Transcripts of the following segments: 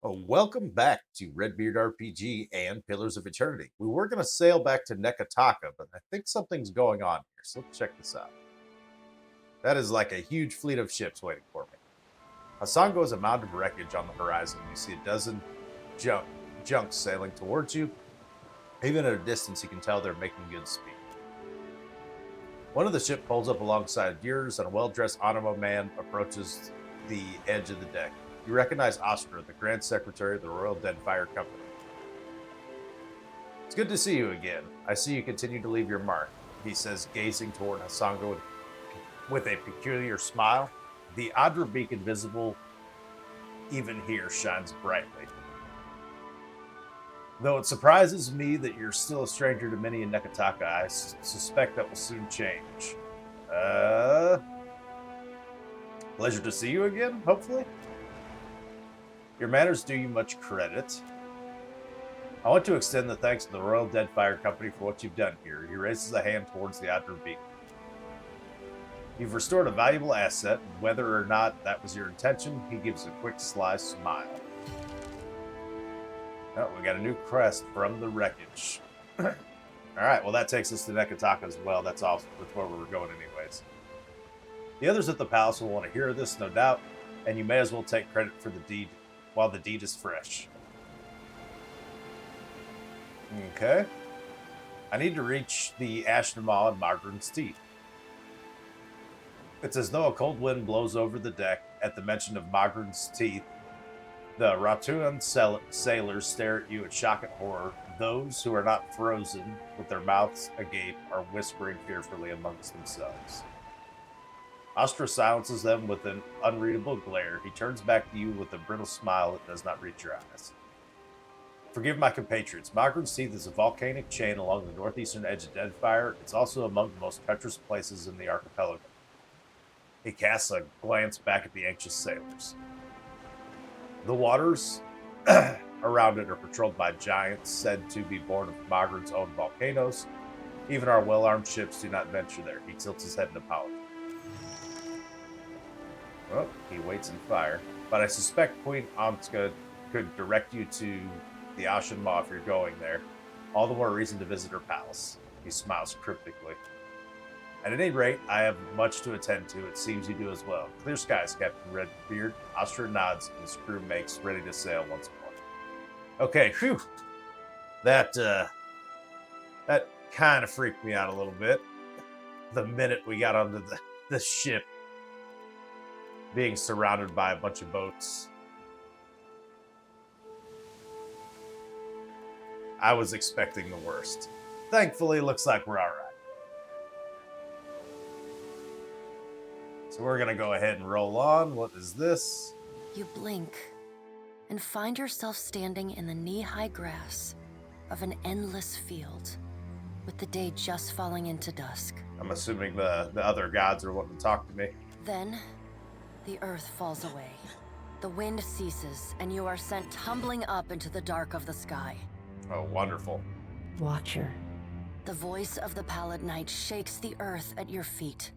Welcome back to Redbeard RPG and Pillars of Eternity. We were going to sail back to Neketaka, but I think something's going on here, so let's check this out. That is like a huge fleet of ships waiting for me. Hasango is a mound of wreckage on the horizon. You see a dozen junks sailing towards you. Even at a distance, you can tell they're making good speed. One of the ships pulls up alongside yours, and a well-dressed Anima man approaches the edge of the deck. You recognize Oscar, the Grand Secretary of the Royal Deadfire Company. It's good to see you again. I see you continue to leave your mark, he says, gazing toward Hasango with a peculiar smile. The Adra beacon visible even here shines brightly. Though it surprises me that you're still a stranger to many in Neketaka, I suspect that will soon change. Pleasure to see you again, hopefully. Your manners do you much credit. I want to extend the thanks to the Royal Deadfire Company for what you've done here. He raises a hand towards the Adra beacon. You've restored a valuable asset, and whether or not that was your intention, he gives a quick sly smile. Oh, we got a new crest from the Wreckage. Alright, well that takes us to Neketaka as well. That's where we were going anyways. The others at the palace will want to hear this, no doubt, and you may as well take credit for the deed while the deed is fresh. Okay. I need to reach the Ashnama and Margaret's Teeth. It's as though a cold wind blows over the deck at the mention of Margaret's Teeth. The Ratuan sailors stare at you in shock and horror. Those who are not frozen with their mouths agape are whispering fearfully amongst themselves. Astra silences them with an unreadable glare. He turns back to you with a brittle smile that does not reach your eyes. Forgive my compatriots. Margaret's Teeth is a volcanic chain along the northeastern edge of Deadfire. It's also among the most treacherous places in the archipelago. He casts a glance back at the anxious sailors. The waters around it are patrolled by giants said to be born of Margaret's own volcanoes. Even our well-armed ships do not venture there. He tilts his head in apology. Well, he waits in fire. But I suspect Queen Amska could direct you to the Ashanma if you're going there. All the more reason to visit her palace. He smiles cryptically. At any rate, I have much to attend to. It seems you do as well. Clear skies, Captain Redbeard. Oscar nods, and his crew makes ready to sail once more. Okay, phew. That kind of freaked me out a little bit. The minute we got onto the ship, being surrounded by a bunch of boats. I was expecting the worst. Thankfully, looks like we're all right. So we're going to go ahead and roll on. What is this? You blink and find yourself standing in the knee-high grass of an endless field, with the day just falling into dusk. I'm assuming the other gods are wanting to talk to me. Then, the earth falls away. The wind ceases, and you are sent tumbling up into the dark of the sky. Oh, wonderful. Watcher. The voice of the Pallid Knight shakes the earth at your feet.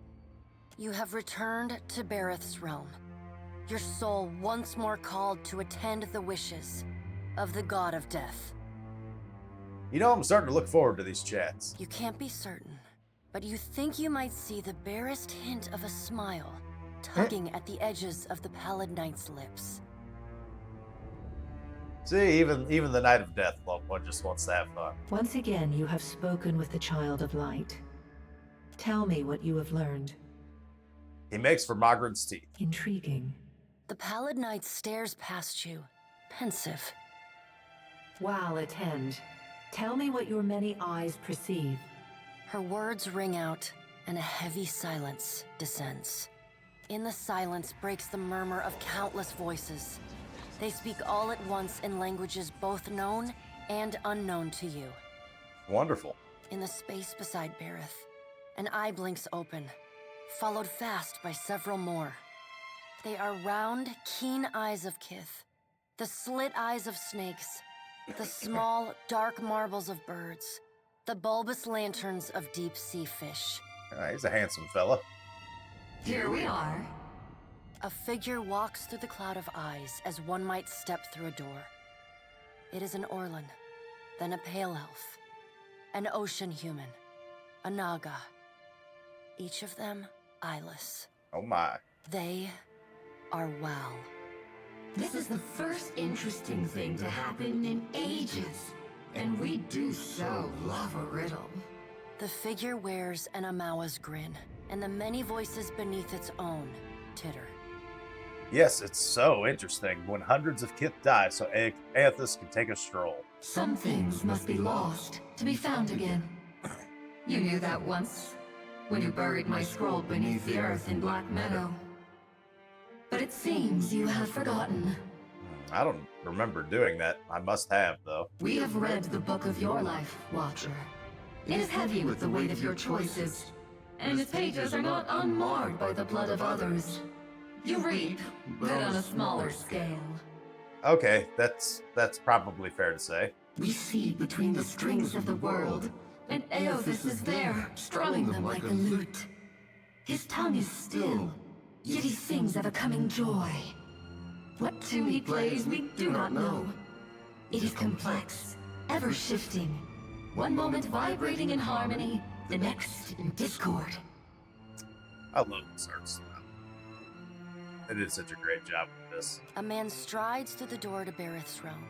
You have returned to Bareth's realm. Your soul once more called to attend the wishes of the god of death. You know, I'm starting to look forward to these chats. You can't be certain, but you think you might see the barest hint of a smile tugging at the edges of the Pallid Knight's lips. See, even the Knight of Death one just wants to have fun. Once again, you have spoken with the Child of Light. Tell me what you have learned. He makes for Margaret's Teeth. Intriguing. The Pallid Knight stares past you, pensive. While attend. Tell me what your many eyes perceive. Her words ring out, and a heavy silence descends. In the silence breaks the murmur of countless voices. They speak all at once in languages both known and unknown to you. Wonderful. In the space beside Bareth, an eye blinks open, followed fast by several more. They are round, keen eyes of Kith, the slit eyes of snakes, the small, dark marbles of birds, the bulbous lanterns of deep-sea fish. He's a handsome fella. Here we are. A figure walks through the cloud of eyes as one might step through a door. It is an Orlan, then a pale elf, an ocean human, a Naga. Each of them eyeless. Oh my. They are Wow. This is the first interesting thing to happen in ages. And we do so love a riddle. The figure wears an Amawa's grin, and the many voices beneath its own titter. Yes, it's so interesting when hundreds of Kith die so Aethys can take a stroll. Some things must be lost to be found again. You knew that once, when you buried my scroll beneath the earth in Black Meadow. But it seems you have forgotten. I don't remember doing that. I must have, though. We have read the book of your life, Watcher. It is heavy with the weight of your choices, and its pages are not unmarred by the blood of others. You read, but on a smaller scale. Okay, that's probably fair to say. We see between the strings of the world, and Aethys is there, strumming them like a lute. His tongue is still, yet he sings of a coming joy. What tune he plays, we do not know. It is complex, ever-shifting. One moment vibrating in harmony, the next in discord. I love this art style. They did such a great job with this. A man strides through the door to Bereth's realm.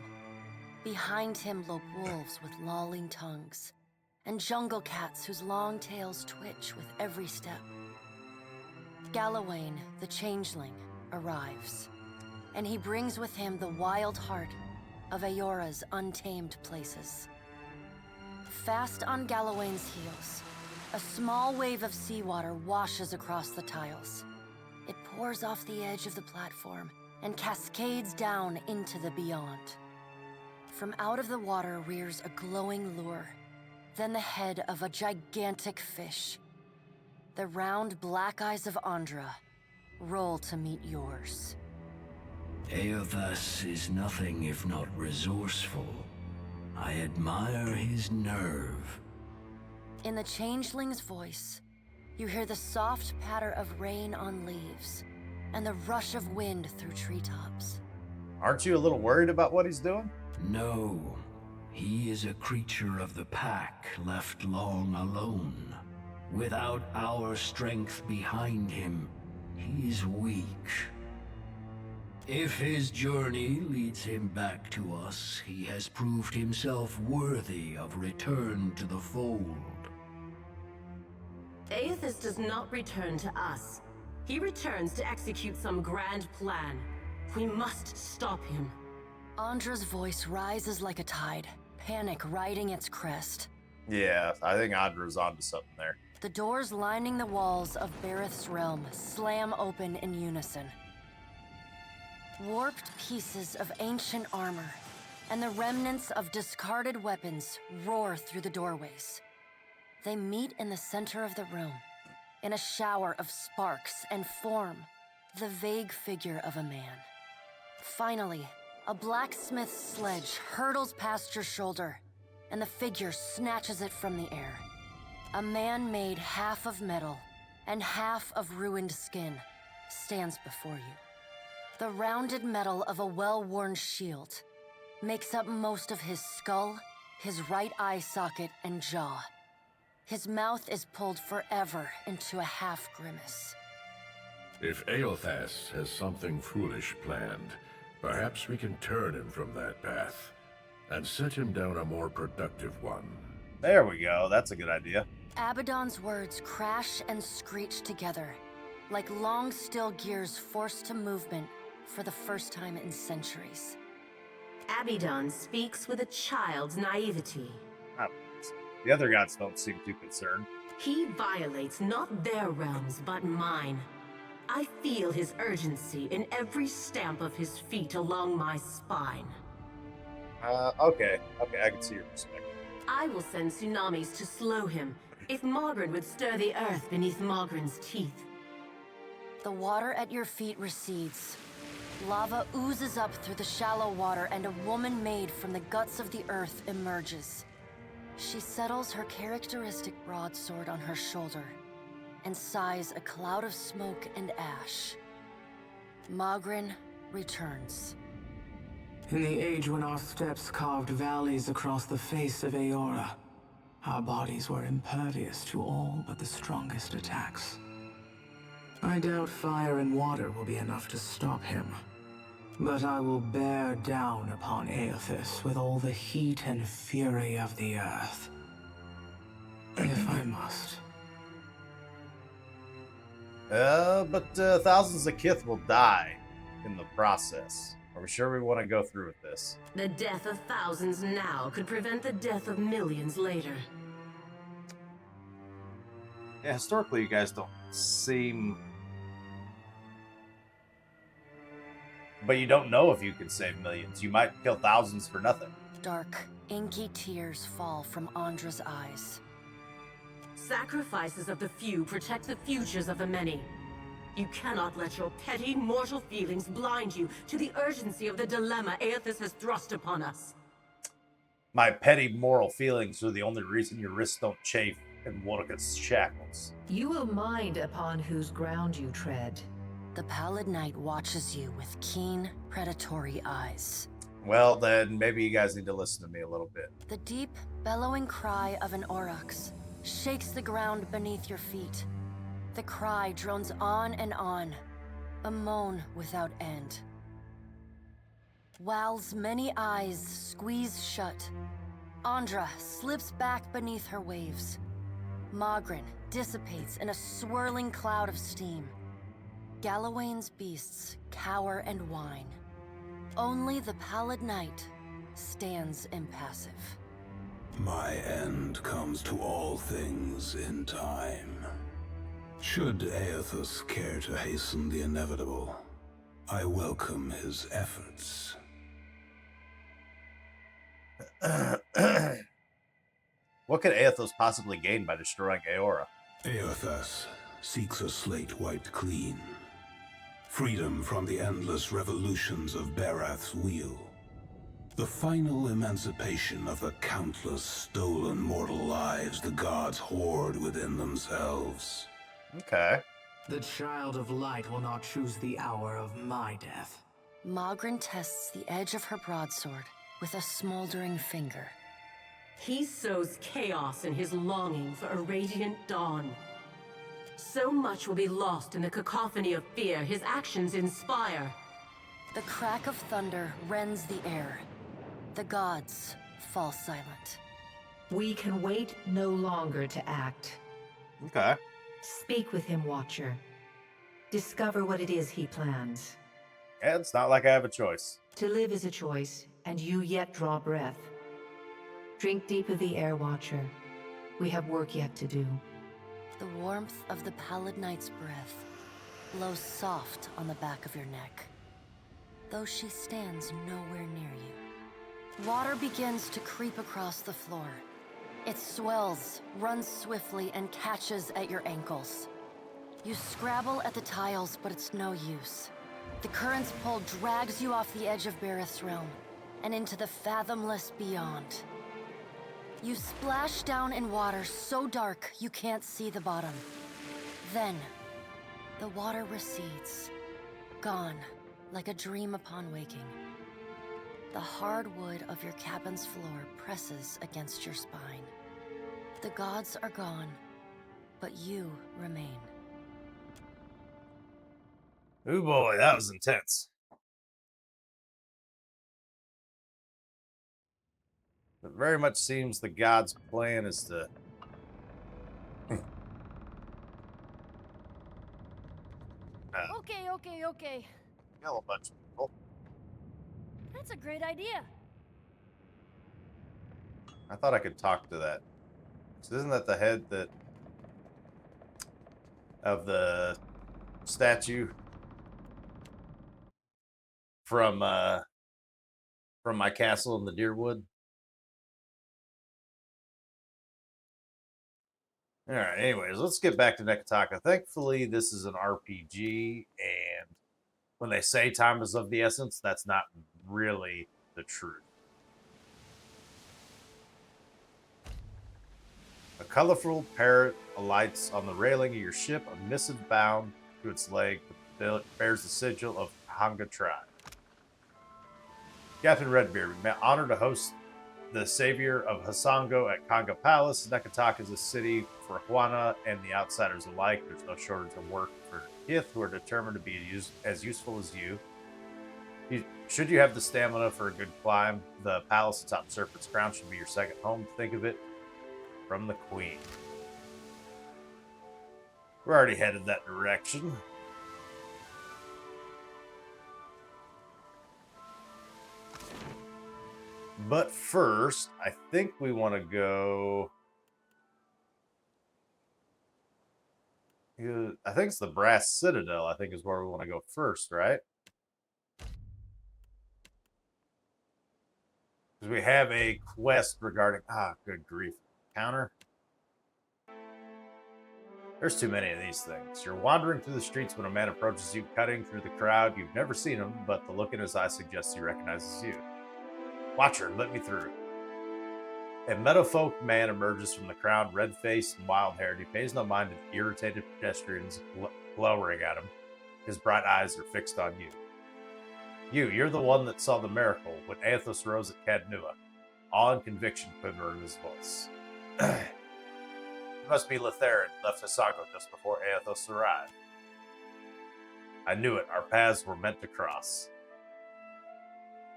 Behind him lope wolves with lolling tongues, and jungle cats whose long tails twitch with every step. Galawain, the changeling, arrives, and he brings with him the wild heart of Aora's untamed places. Fast on Galawain's heels, a small wave of seawater washes across the tiles. It pours off the edge of the platform and cascades down into the beyond. From out of the water rears a glowing lure, then the head of a gigantic fish. The round black eyes of Andra roll to meet yours. Aethys is nothing if not resourceful. I admire his nerve. In the changeling's voice, you hear the soft patter of rain on leaves and the rush of wind through treetops. Aren't you a little worried about what he's doing? No, he is a creature of the pack left long alone. Without our strength behind him, he's weak. If his journey leads him back to us, he has proved himself worthy of return to the fold. Aethys does not return to us. He returns to execute some grand plan. We must stop him. Andra's voice rises like a tide, panic riding its crest. Yeah, I think Andra's onto something there. The doors lining the walls of Bereth's realm slam open in unison. Warped pieces of ancient armor and the remnants of discarded weapons roar through the doorways. They meet in the center of the room, in a shower of sparks, and form the vague figure of a man. Finally, a blacksmith's sledge hurtles past your shoulder, and the figure snatches it from the air. A man made half of metal and half of ruined skin stands before you. The rounded metal of a well-worn shield makes up most of his skull, his right eye socket, and jaw. His mouth is pulled forever into a half-grimace. If Aethys has something foolish planned, perhaps we can turn him from that path and set him down a more productive one. There we go. That's a good idea. Abaddon's words crash and screech together, like long steel gears forced to movement for the first time in centuries. Abaddon speaks with a child's naivety. The other gods don't seem too concerned. He violates not their realms, but mine. I feel his urgency in every stamp of his feet along my spine. Okay, I can see your perspective. I will send tsunamis to slow him, if Mogren would stir the earth beneath Mogren's teeth. The water at your feet recedes. Lava oozes up through the shallow water, and a woman made from the guts of the earth emerges. She settles her characteristic broadsword on her shoulder and sighs a cloud of smoke and ash. Magrin returns. In the age when our steps carved valleys across the face of Aora, our bodies were impervious to all but the strongest attacks. I doubt fire and water will be enough to stop him. But I will bear down upon Aothis with all the heat and fury of the earth. If I must. But thousands of Kith will die in the process. Are we sure we want to go through with this? The death of thousands now could prevent the death of millions later. Yeah, historically, you guys don't seem... But you don't know if you can save millions. You might kill thousands for nothing. Dark, inky tears fall from Andra's eyes. Sacrifices of the few protect the futures of the many. You cannot let your petty mortal feelings blind you to the urgency of the dilemma Aothis has thrust upon us. My petty moral feelings are the only reason your wrists don't chafe in Wodoka's shackles. You will mind upon whose ground you tread. The Pallid Knight watches you with keen, predatory eyes. Well, then maybe you guys need to listen to me a little bit. The deep, bellowing cry of an aurochs shakes the ground beneath your feet. The cry drones on and on, a moan without end. Wal's many eyes squeeze shut. Andra slips back beneath her waves. Magrin dissipates in a swirling cloud of steam. Galawain's beasts cower and whine. Only the Pallid Knight stands impassive. My end comes to all things in time. Should Aothis care to hasten the inevitable, I welcome his efforts. What could Aothis possibly gain by destroying Aora? Aothis seeks a slate wiped clean. Freedom from the endless revolutions of Barath's wheel. The final emancipation of the countless stolen mortal lives the gods hoard within themselves. Okay. The Child of Light will not choose the hour of my death. Magrin tests the edge of her broadsword with a smoldering finger. He sows chaos in his longing for a radiant dawn. So much will be lost in the cacophony of fear his actions inspire. The crack of thunder rends the air. The gods fall silent. We can wait no longer to act. Okay. Speak with him, Watcher. Discover what it is he plans. Yeah, it's not like I have a choice. To live is a choice, and you yet draw breath. Drink deep of the air, Watcher. We have work yet to do. The warmth of the Pallid Knight's breath blows soft on the back of your neck, though she stands nowhere near you. Water begins to creep across the floor. It swells, runs swiftly, and catches at your ankles. You scrabble at the tiles, but it's no use. The current's pull drags you off the edge of Barath's realm, and into the fathomless beyond. You splash down in water so dark you can't see the bottom. Then, the water recedes, gone like a dream upon waking. The hard wood of your cabin's floor presses against your spine. The gods are gone, but you remain. Ooh boy, that was intense. It very much seems the gods' plan is to... Okay. kill a bunch of people. That's a great idea. I thought I could talk to that. So isn't that the head that... of the statue from my castle in the Deerwood? Alright, anyways, let's get back to Neketaka. Thankfully, this is an RPG, and when they say time is of the essence, that's not really the truth. A colorful parrot alights on the railing of your ship, a missive bound to its leg. The bears the sigil of Hanga tribe. Captain Redbeard, we honor to host the savior of Hasango at Kanga Palace. Neketaka is a city for Huana and the outsiders alike. There's no shortage of work for Kith who are determined to be as useful as you. Should you have the stamina for a good climb, the palace atop Serpent's Crown should be your second home. Think of it from the Queen. We're already headed that direction. But first, I think we want to go... I think it's the Brass Citadel, I think is where we want to go first, right? Because we have a quest regarding... good grief. Counter? There's too many of these things. You're wandering through the streets when a man approaches you, cutting through the crowd. You've never seen him, but the look in his eye suggests he recognizes you. Watcher, let me through. A meadowfolk man emerges from the crowd, red-faced and wild-haired. He pays no mind to irritated pedestrians glowering at him. His bright eyes are fixed on you. You're the one that saw the miracle when Athos rose at Cadnua. Awe and conviction quiver in his voice. You must be Letharin, left Hasango just before Athos arrived. I knew it. Our paths were meant to cross.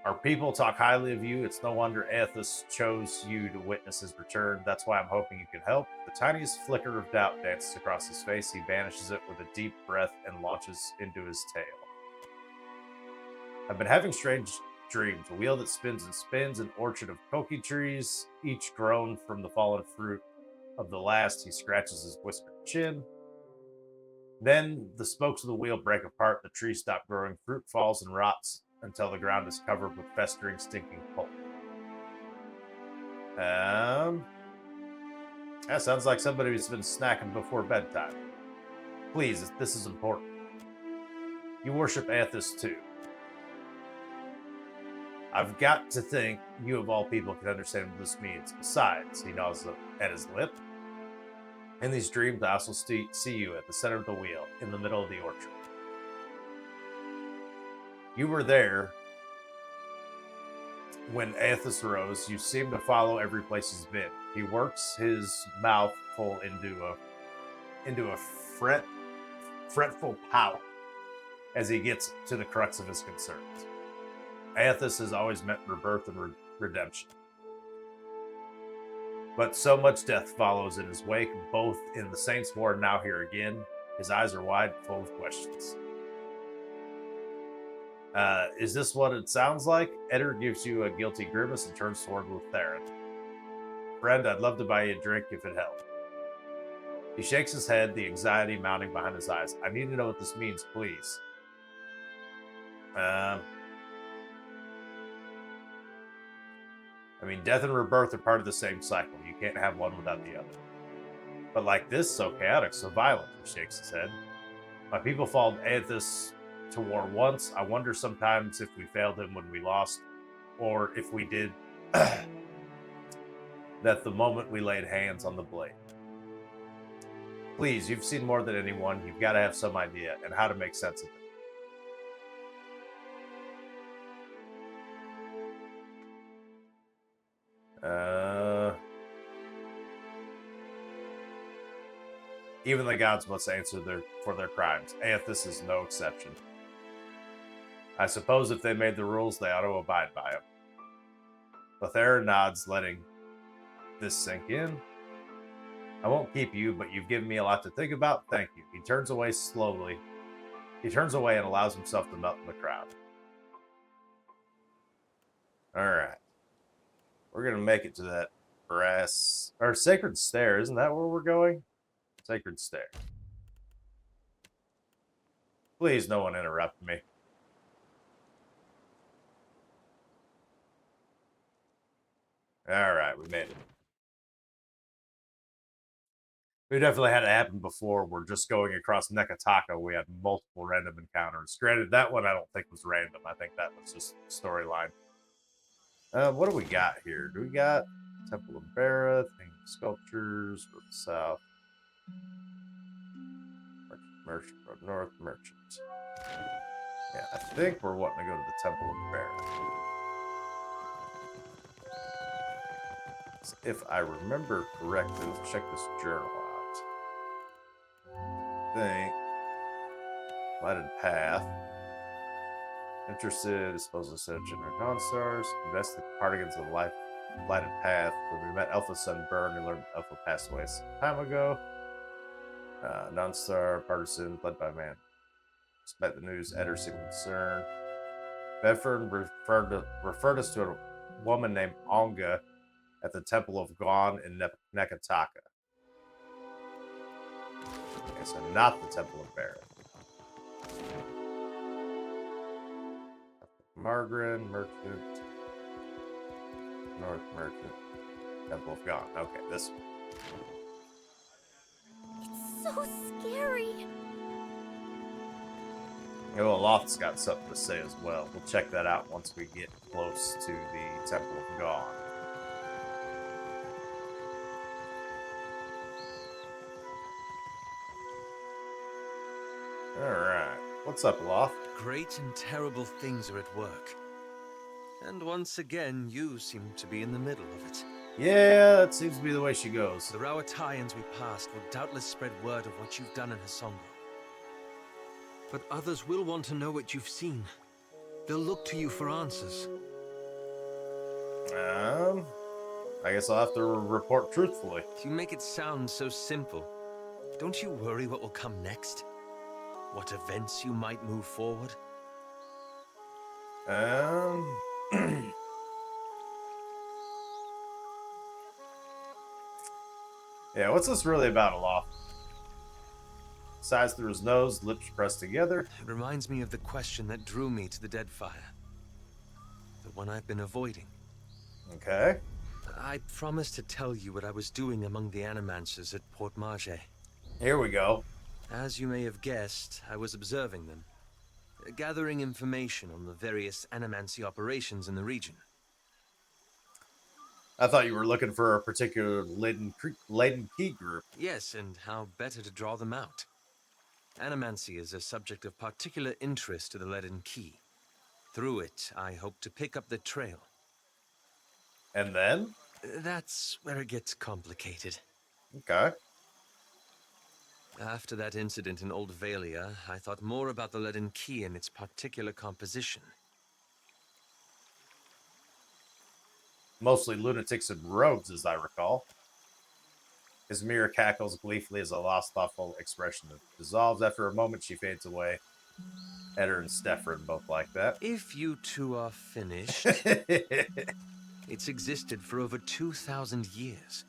Our people talk highly of you. It's no wonder Athos chose you to witness his return. That's why I'm hoping you can help. The tiniest flicker of doubt dances across his face. He banishes it with a deep breath and launches into his tale. I've been having strange dreams. A wheel that spins and spins, an orchard of koki trees, each grown from the fallen fruit of the last. He scratches his whiskered chin. Then the spokes of the wheel break apart. The trees stop growing. Fruit falls and rots until the ground is covered with festering, stinking pulp. That sounds like somebody who's been snacking before bedtime. Please, this is important. You worship Athos too. I've got to think you of all people can understand what this means. Besides, he nods at his lip. In these dreams, I also see you at the center of the wheel, in the middle of the orchard. You were there when Athos rose. You seem to follow every place he's been. He works his mouth full into a fretful pout as he gets to the crux of his concerns. Athos has always meant rebirth and redemption. But so much death follows in his wake, both in the Saints' War and now here again. His eyes are wide, full of questions. Is this what it sounds like? Eder gives you a guilty grimace and turns toward Letharin. Friend, I'd love to buy you a drink if it helped. He shakes his head, the anxiety mounting behind his eyes. I need to know what this means, please. I mean, death and rebirth are part of the same cycle. You can't have one without the other. But like this, so chaotic, so violent, he shakes his head. My people followed Athos to war once. I wonder sometimes if we failed him when we lost, or if we did that the moment we laid hands on the blade. Please, you've seen more than anyone. You've got to have some idea and how to make sense of it. Even the gods must answer for their crimes. Athos is no exception. I suppose if they made the rules, they ought to abide by them. Letharin nods, letting this sink in. I won't keep you, but you've given me a lot to think about. Thank you. He turns away slowly. He turns away and allows himself to melt in the crowd. All right. We're going to make it to that brass... or Sacred Stair. Isn't that where we're going? Sacred Stair. Please, no one interrupt me. All right, we made it. We definitely had it happen before. We're just going across Neketaka. We had multiple random encounters. Granted, that one I don't think was random. I think that was just storyline. What do we got here? Do we got Temple of Bareth, Sculptures, from the south? Merchant Road North, Merchant. Yeah, I think we're wanting to go to the Temple of Barrett. If I remember correctly, let's check this journal out. I think Lighted Path. Interested, disposal of General Dawnstar. Invested particles of the Lighted Path. When we met Alpha's son Burn, we learned Alpha passed away some time ago. Dawnstar, partisan, led by man. Despite the news, Eder seemed concerned. Bedford referred us to a woman named Onga at the Temple of Gon in Neketaka. Okay, so not the Temple of Barrett. Margaret, Merchant, North Merchant, Temple of Gon. Okay, this one. It's so scary. Oh, Aloth's got something to say as well. We'll check that out once we get close to the Temple of Gon. Alright. What's up, Aloth? Great and terrible things are at work. And once again, you seem to be in the middle of it. Yeah, that seems to be the way she goes. The Rawatayans we passed will doubtless spread word of what you've done in Hasongo. But others will want to know what you've seen. They'll look to you for answers. I guess I'll have to report truthfully. You make it sound so simple. Don't you worry what will come next? What events you might move forward? Yeah, what's this really about, Aloth? Sighs through his nose, lips pressed together. It reminds me of the question that drew me to the Deadfire. The one I've been avoiding. Okay. I promised to tell you what I was doing among the Animancers at Port Marge. Here we go. As you may have guessed, I was observing them, gathering information on the various Animancy operations in the region. I thought you were looking for a particular laden key group. Yes, and how better to draw them out. Animancy is a subject of particular interest to the Leaden Key. Through it, I hope to pick up the trail. And then? That's where it gets complicated. Okay. After that incident in Old Valia, I thought more about the Leaden Key and its particular composition. Mostly lunatics and rogues, as I recall. His mirror cackles gleefully as a lost, thoughtful expression dissolves. After a moment, she fades away. Eder and Stefan both like that. If you two are finished... It's existed for over 2,000 years.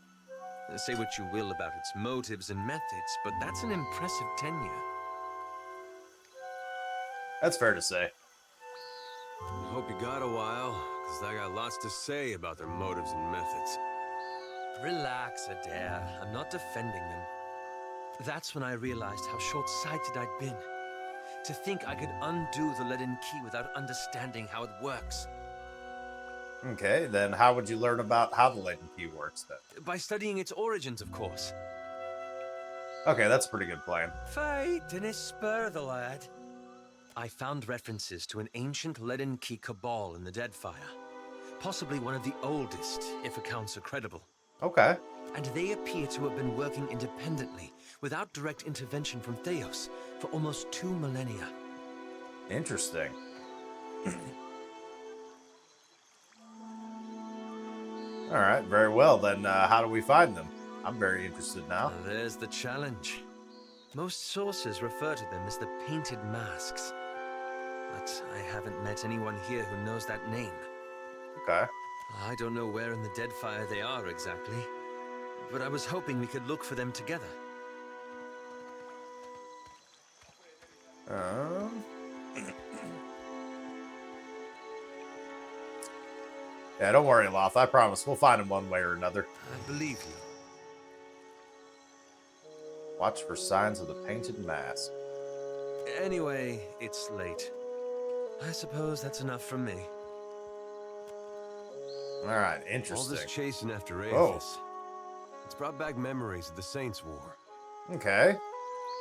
Say what you will about its motives and methods, but that's an impressive tenure. That's fair to say. I hope you got a while, because I got lots to say about their motives and methods. Relax, Adair. I'm not defending them. That's when I realized how short-sighted I'd been. To think I could undo the Leaden Key without understanding how it works. Okay, then how would you learn about how the Leaden Key works, then? By studying its origins, of course. Okay, that's a pretty good plan. Fight in a spur, the lad. I found references to an ancient Leaden Key cabal in the Deadfire. Possibly one of the oldest, if accounts are credible. Okay. And they appear to have been working independently, without direct intervention from Theos, for almost 2 millennia. Interesting. All right, very well. Then how do we find them? I'm very interested now. There's the challenge. Most sources refer to them as the Painted Masks. But I haven't met anyone here who knows that name. Okay. I don't know where in the Deadfire they are exactly, but I was hoping we could look for them together. Yeah, don't worry, Aloth. I promise we'll find them one way or another. I believe you. Watch for signs of the Painted Mask. Anyway, it's late. I suppose that's enough from me. All right, interesting. All this chasing after Oh. Aethys. It's brought back memories of the Saints' War. Okay.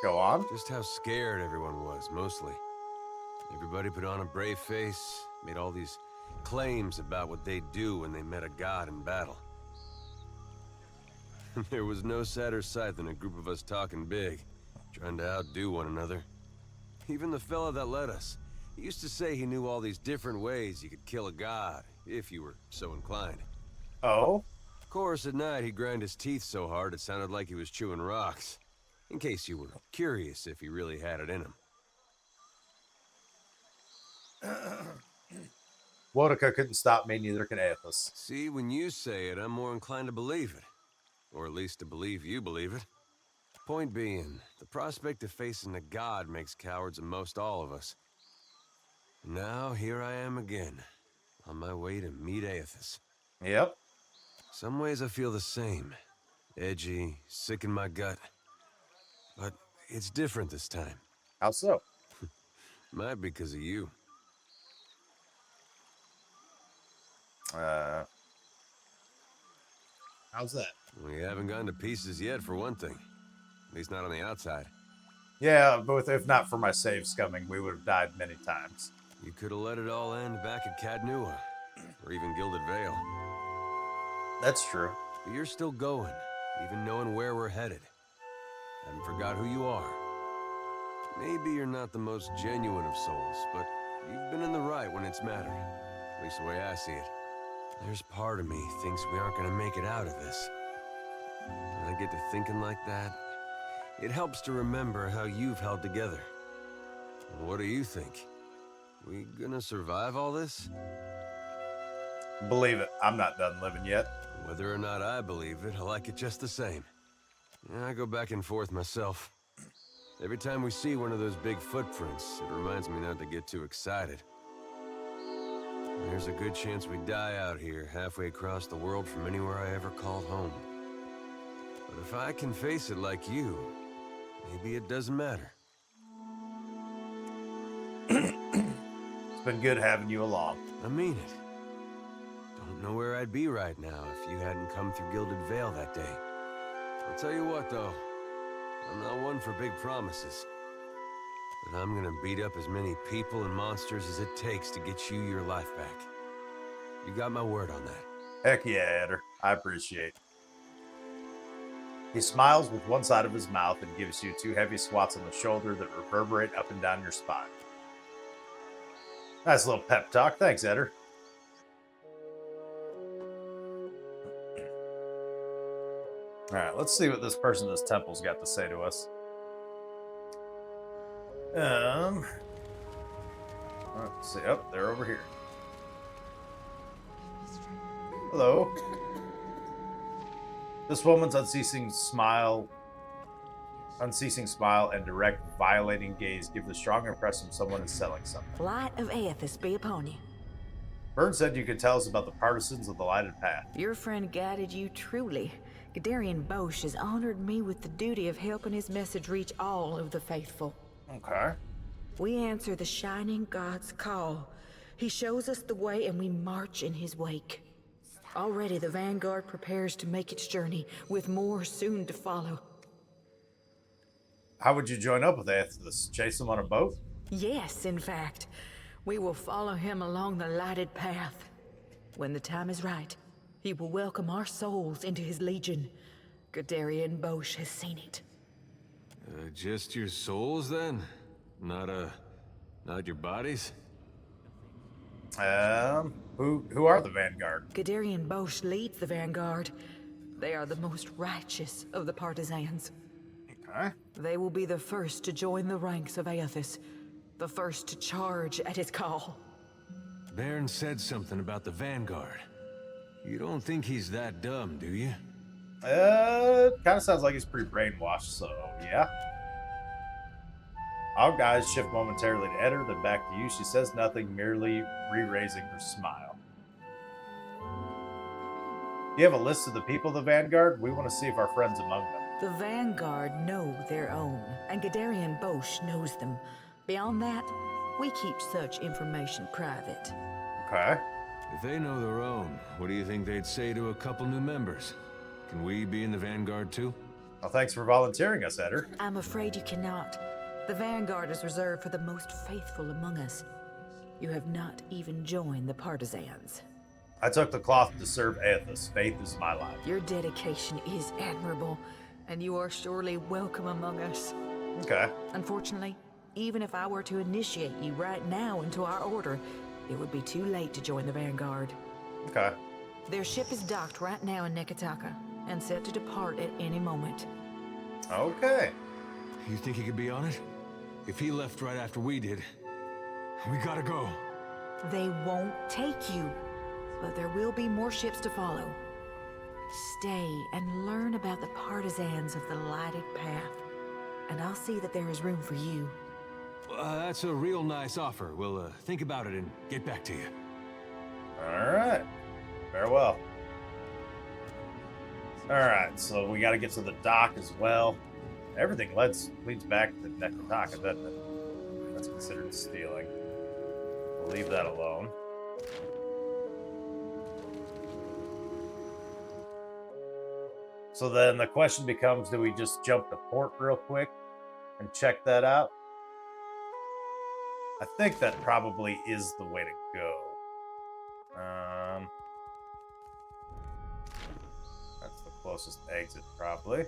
Go on. Just how scared everyone was, mostly. Everybody put on a brave face, made all these claims about what they'd do when they met a god in battle. There was no sadder sight than a group of us talking big, trying to outdo one another. Even the fella that led us, he used to say he knew all these different ways you could kill a god, if you were so inclined. Oh? Of course, at night he'd grind his teeth so hard it sounded like he was chewing rocks. In case you were curious if he really had it in him. Wotica couldn't stop me, neither can Aethys. See, when you say it, I'm more inclined to believe it. Or at least to believe you believe it. Point being, the prospect of facing a god makes cowards of most all of us. Now, here I am again, on my way to meet Aethys. Yep. Some ways I feel the same. Edgy, sick in my gut. But it's different this time. How so? Might be because of you. How's that? We haven't gone to pieces yet, for one thing. At least not on the outside. Yeah, but if not for my save scumming, we would have died many times. You could have let it all end back at Cadnua, or even Gilded Vale. That's true. But you're still going, even knowing where we're headed. Haven't forgot who you are. Maybe you're not the most genuine of souls, but you've been in the right when it's mattered. At least the way I see it. There's part of me thinks we aren't going to make it out of this. When I get to thinking like that, it helps to remember how you've held together. What do you think? We gonna survive all this? Believe it, I'm not done living yet. Whether or not I believe it, I like it just the same. Yeah, I go back and forth myself. Every time we see one of those big footprints, it reminds me not to get too excited. There's a good chance we die out here, halfway across the world from anywhere I ever called home. But if I can face it like you, maybe it doesn't matter. It's been good having you along. I mean it. Don't know where I'd be right now if you hadn't come through Gilded Vale that day. I'll tell you what, though. I'm not one for big promises. But I'm gonna beat up as many people and monsters as it takes to get you your life back. You got my word on that. Heck yeah, Eder. I appreciate it. He smiles with one side of his mouth and gives you 2 heavy swats on the shoulder that reverberate up and down your spine. Nice little pep talk. Thanks, Eder. Alright, let's see what this person in this temple's got to say to us. Let's see. Oh, they're over here. Hello. This woman's unceasing smile and direct, violating gaze give the strong impression someone is selling something. Light of Aethys be upon you. Byrne said you could tell us about the partisans of the lighted path. Your friend guided you truly. Gadarian Bosch has honored me with the duty of helping his message reach all of the faithful. Okay. We answer the Shining God's call. He shows us the way and we march in his wake. Already the Vanguard prepares to make its journey, with more soon to follow. How would you join up with Aethys? Chase him on a boat? Yes, in fact. We will follow him along the lighted path. When the time is right, he will welcome our souls into his legion. Gadarian Bosch has seen it. Just your souls, then? Not your bodies? Who are the Vanguard? Gadarian Bosch leads the Vanguard. They are the most righteous of the partisans. Okay. They will be the first to join the ranks of Aethys, the first to charge at his call. Baron said something about the Vanguard. You don't think he's that dumb, do you? Kind of sounds like he's pretty brainwashed, so yeah. Our guys shift momentarily to Eder, then back to you. She says nothing, merely re-raising her smile. You have a list of the people of the Vanguard? We want to see if our friend's among them. The Vanguard know their own, and Gadarian Bosch knows them. Beyond that, we keep such information private. Okay. If they know their own, what do you think they'd say to a couple new members? Can we be in the Vanguard too? Well, thanks for volunteering us, Eder. I'm afraid you cannot. The Vanguard is reserved for the most faithful among us. You have not even joined the partisans. I took the cloth to serve Aethys. Faith is my life. Your dedication is admirable, and you are surely welcome among us. Okay. Unfortunately, even if I were to initiate you right now into our order, it would be too late to join the Vanguard. Okay. Their ship is docked right now in Neketaka, and set to depart at any moment. Okay. You think he could be on it? If he left right after we did, we gotta go. They won't take you, but there will be more ships to follow. Stay and learn about the partisans of the lighted path, and I'll see that there is room for you. That's a real nice offer. We'll think about it and get back to you. All right. Farewell. All right, so we got to get to the dock as well. Everything leads back to Neketaka, doesn't it? That's considered stealing. We'll leave that alone. So then the question becomes, do we just jump to port real quick and check that out? I think that probably is the way to go. That's the closest exit, probably.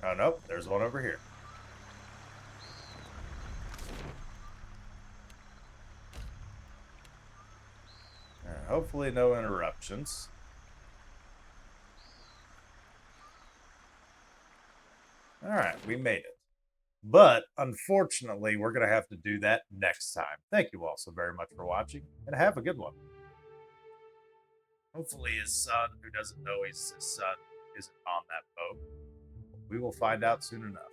Oh, nope. There's one over here. Hopefully no interruptions. Alright, we made it. But, unfortunately, we're going to have to do that next time. Thank you all so very much for watching, and have a good one. Hopefully his son, who doesn't know he's his son, isn't on that boat. We will find out soon enough.